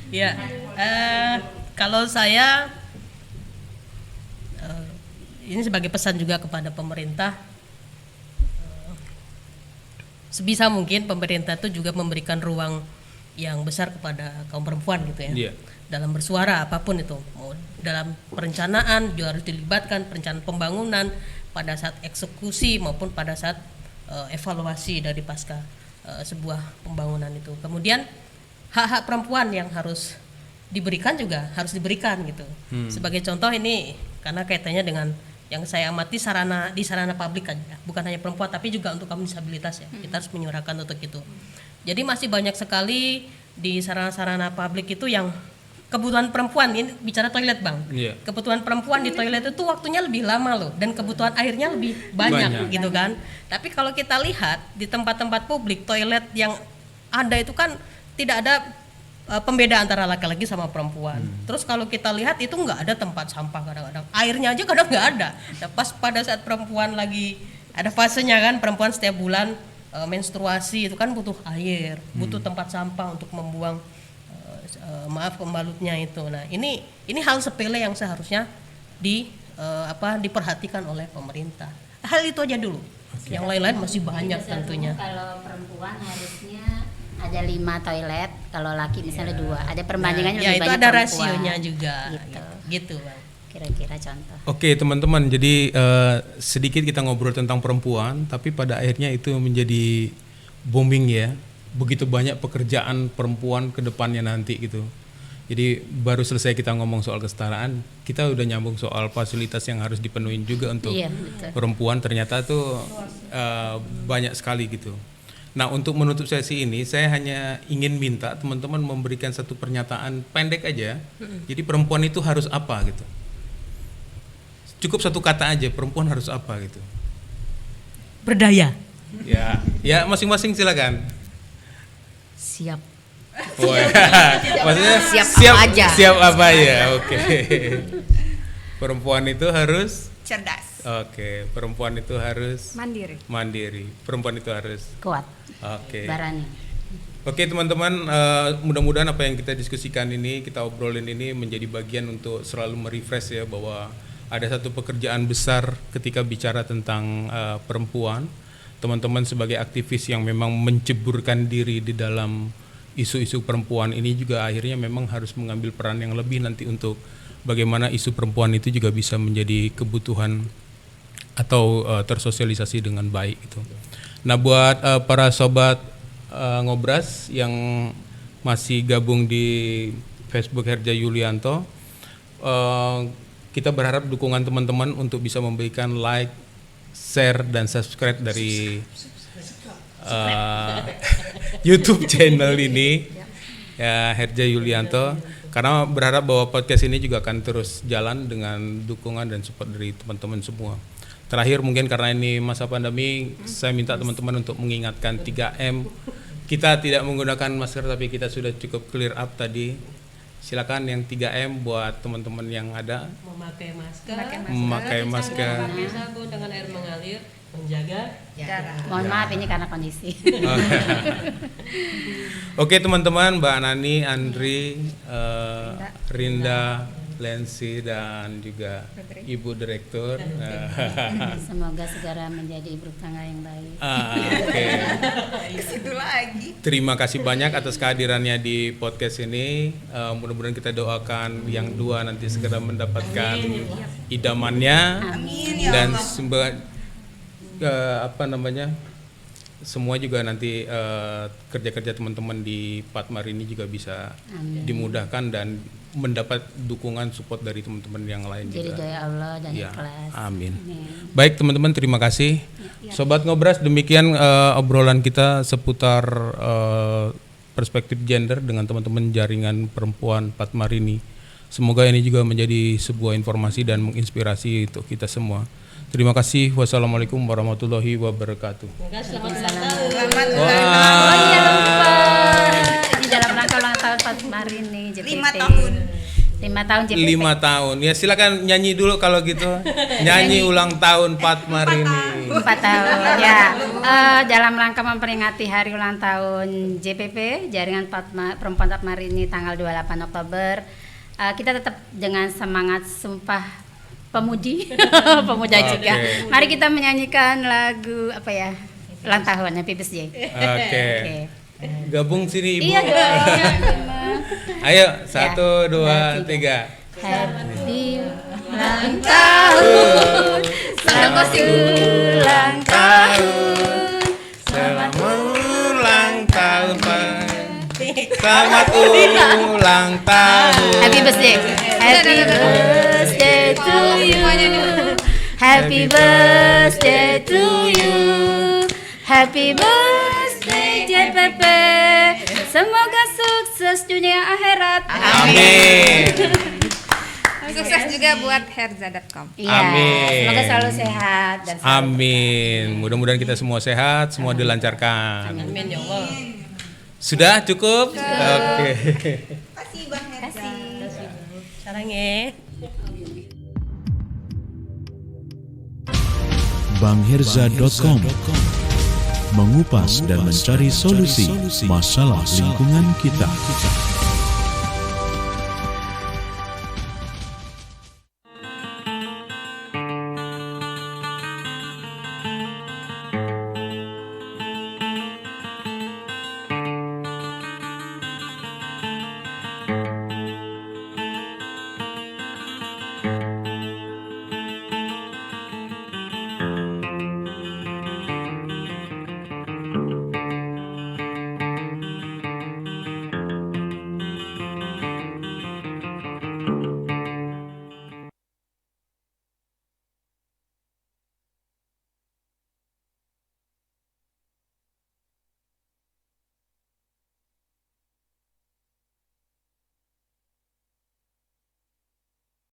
Ya, kalau saya ini sebagai pesan juga kepada pemerintah, sebisa mungkin pemerintah itu juga memberikan ruang yang besar kepada kaum perempuan gitu ya. Iya. Dalam bersuara apapun itu, mau dalam perencanaan juga harus dilibatkan, perencanaan pembangunan pada saat eksekusi maupun pada saat evaluasi dari pasca sebuah pembangunan itu. Kemudian hak-hak perempuan yang harus diberikan juga harus diberikan gitu. Sebagai contoh ini karena kaitannya dengan yang saya amati di sarana publik aja, bukan hanya perempuan tapi juga untuk kaum disabilitas ya. Kita harus menyuarakan untuk itu. Jadi masih banyak sekali di sarana-sarana publik itu yang kebutuhan perempuan, ini bicara toilet Bang. Iya. Kebutuhan perempuan di toilet itu waktunya lebih lama loh, dan kebutuhan airnya lebih banyak gitu kan. Tapi kalau kita lihat di tempat-tempat publik, toilet yang ada itu kan tidak ada pembeda antara laki-laki sama perempuan. Terus kalau kita lihat itu nggak ada tempat sampah kadang-kadang, airnya aja kadang nggak ada. Nah, pas pada saat perempuan lagi ada fasenya kan, perempuan setiap bulan menstruasi itu kan butuh air, butuh tempat sampah untuk membuang pembalutnya itu. Nah ini hal sepele yang seharusnya diperhatikan oleh pemerintah. Hal itu aja dulu. Yang lain-lain masih banyak tentunya. Kalau perempuan harusnya ada 5 toilet, kalau laki misalnya 2. Ada perbandingannya Ya lebih itu banyak ada perempuan. rasionya juga. Gitu Bang. Kira-kira contoh. Oke teman-teman, jadi sedikit kita ngobrol tentang perempuan, tapi pada akhirnya itu menjadi booming ya. Begitu banyak pekerjaan perempuan ke depannya nanti gitu. Jadi baru selesai kita ngomong soal kesetaraan, kita udah nyambung soal fasilitas yang harus dipenuhi juga untuk perempuan. Ternyata tuh banyak sekali gitu. Nah untuk menutup sesi ini, saya hanya ingin minta teman-teman memberikan satu pernyataan pendek aja. Jadi perempuan itu harus apa gitu? Cukup satu kata aja, perempuan harus apa gitu? Berdaya. Ya masing-masing silakan. Siap. Oh, ya. Maksudnya Siap apa aja. Siap apa ya? Oke. Perempuan itu harus cerdas, oke. Perempuan itu harus mandiri. Perempuan itu harus Kuat. oke. Barani. Oke teman-teman, mudah-mudahan apa yang kita diskusikan ini, kita obrolin ini menjadi bagian untuk selalu merefresh ya, bahwa ada satu pekerjaan besar ketika bicara tentang perempuan. Teman-teman sebagai aktivis yang memang menceburkan diri di dalam isu-isu perempuan ini juga akhirnya memang harus mengambil peran yang lebih nanti untuk bagaimana isu perempuan itu juga bisa menjadi kebutuhan atau tersosialisasi dengan baik gitu. Nah, buat para sobat Ngobras yang masih gabung di Facebook Herja Yulianto, kita berharap dukungan teman-teman untuk bisa memberikan like, share, dan subscribe dari YouTube channel ini ya, Herja Yulianto, karena berharap bahwa podcast ini juga akan terus jalan dengan dukungan dan support dari teman-teman semua. Terakhir mungkin karena ini masa pandemi, saya minta teman-teman untuk mengingatkan 3M. Kita tidak menggunakan masker tapi kita sudah cukup clear up tadi. Silakan yang 3M buat teman-teman yang ada. Memakai masker. Pakai sabun dengan air mengalir, menjaga jarak. Mohon maaf ini karena kondisi. Oke teman-teman, Mbak Nani, Andri, Rinda, Lensi, dan juga Ibu Direktur. Semoga segera menjadi ibu tangga yang baik. Oke. Kesitu lagi. Terima kasih banyak atas kehadirannya di podcast ini. Mudah-mudahan kita doakan yang dua nanti segera mendapatkan idamannya. Amin ya Dan Allah. semua juga nanti kerja-kerja teman-teman di Patmar ini juga bisa dimudahkan dan mendapat dukungan support dari teman-teman yang lain Jadi juga. doa Allah dan Ya, ikhlas. amin. Baik teman-teman, terima kasih. Sobat Ngobras, demikian obrolan kita seputar perspektif gender dengan teman-teman jaringan perempuan Patmar ini. Semoga ini juga menjadi sebuah informasi dan menginspirasi untuk kita semua. Terima kasih. Wassalamualaikum warahmatullahi wabarakatuh. Selamat Oh iya lupa. Di dalam rangka ulang tahun Patmar ini JPT. 5 tahun. 5 tahun JPT. 5 tahun. Ya silakan nyanyi dulu kalau gitu. Nyanyi ulang tahun Patmar ini. 4 tahun ya. Dalam rangka memperingati hari ulang tahun JPP Jaringan Perempuan Patmar ini tanggal 28 Oktober, kita tetap dengan semangat sumpah pemuji pemuja juga. Mari kita menyanyikan lagu apa ya, ulang tahun Happy Birthday. Oke. Gabung sini Ibu. Iya dong. Ayo 1, 2, 3. Happy ulang tahun, selamat ulang tahun, Selamat ulang tahun Pak. Selamat ulang tahun. Happy birthday, happy birthday to you, happy birthday to you, happy birthday JPP, semoga sukses dunia akhirat. Amin. Sukses juga buat herza.com. Iya, Amin. semoga selalu sehat dan selalu Amin. Mudah-mudahan kita semua sehat, semua dilancarkan. Amin ya Allah. Sudah cukup? Oke. Kasih Bang Herza. Sarangnya. Bangherza.com mengupas dan mencari solusi masalah lingkungan kita.